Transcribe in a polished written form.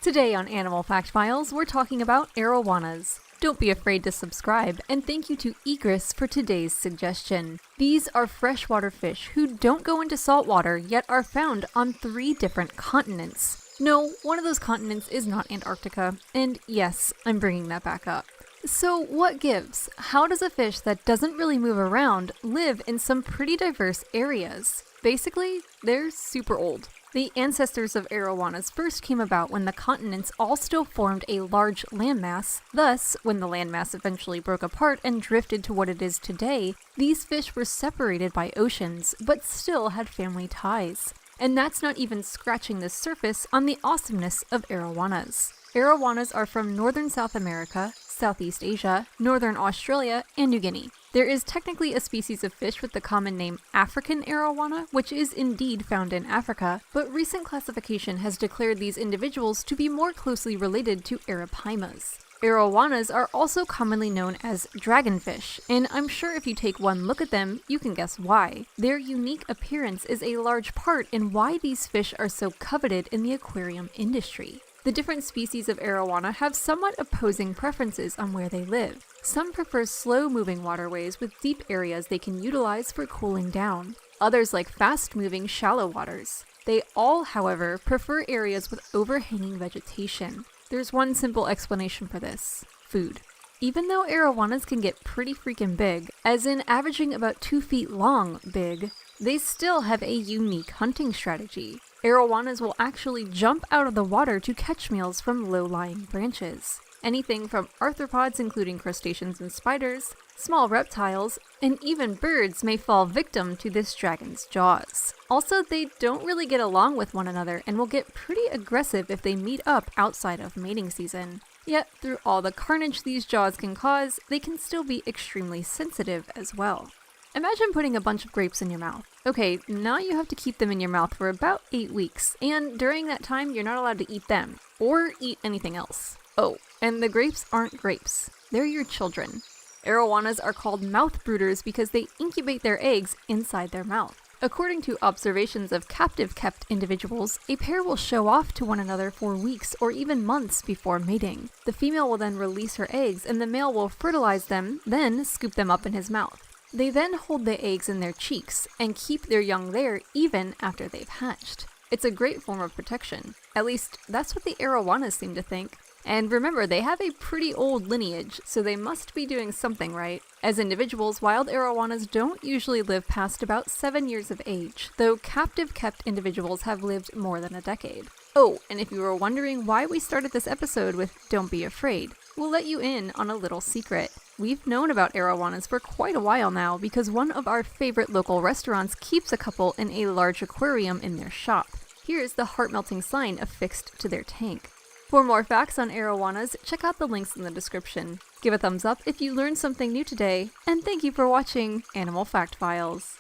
Today on Animal Fact Files, we're talking about arowanas. Don't be afraid to subscribe, and thank you to Egris for today's suggestion. These are freshwater fish who don't go into saltwater, yet are found on 3 different continents. No, one of those continents is not Antarctica, and yes, I'm bringing that back up. So what gives? How does a fish that doesn't really move around live in some pretty diverse areas? Basically, they're super old. The ancestors of arowanas first came about when the continents all still formed a large landmass. Thus, when the landmass eventually broke apart and drifted to what it is today, these fish were separated by oceans, but still had family ties. And that's not even scratching the surface on the awesomeness of arowanas. Arowanas are from northern South America, Southeast Asia, northern Australia, and New Guinea. There is technically a species of fish with the common name African arowana, which is indeed found in Africa, but recent classification has declared these individuals to be more closely related to arapaimas. Arowanas are also commonly known as dragonfish, and I'm sure if you take one look at them, you can guess why. Their unique appearance is a large part in why these fish are so coveted in the aquarium industry. The different species of arowana have somewhat opposing preferences on where they live. Some prefer slow-moving waterways with deep areas they can utilize for cooling down. Others like fast-moving shallow waters. They all, however, prefer areas with overhanging vegetation. There's one simple explanation for this: food. Even though arowanas can get pretty freaking big, as in averaging about 2 feet long big, they still have a unique hunting strategy. Arowanas will actually jump out of the water to catch meals from low-lying branches. Anything from arthropods including crustaceans and spiders, small reptiles, and even birds may fall victim to this dragon's jaws. Also, they don't really get along with one another and will get pretty aggressive if they meet up outside of mating season. Yet, through all the carnage these jaws can cause, they can still be extremely sensitive as well. Imagine putting a bunch of grapes in your mouth. Okay, now you have to keep them in your mouth for about 8 weeks, and during that time you're not allowed to eat them, or eat anything else. Oh, and the grapes aren't grapes. They're your children. Arowanas are called mouth brooders because they incubate their eggs inside their mouth. According to observations of captive-kept individuals, a pair will show off to one another for weeks or even months before mating. The female will then release her eggs and the male will fertilize them, then scoop them up in his mouth. They then hold the eggs in their cheeks and keep their young there even after they've hatched. It's a great form of protection. At least, that's what the arowanas seem to think. And remember, they have a pretty old lineage, so they must be doing something right. As individuals, wild arowanas don't usually live past about 7 years of age, though captive-kept individuals have lived more than a decade. Oh, and if you were wondering why we started this episode with "Don't be afraid," we'll let you in on a little secret. We've known about arowanas for quite a while now because one of our favorite local restaurants keeps a couple in a large aquarium in their shop. Here's the heart-melting sign affixed to their tank. For more facts on arowanas, check out the links in the description. Give a thumbs up if you learned something new today, and thank you for watching Animal Fact Files.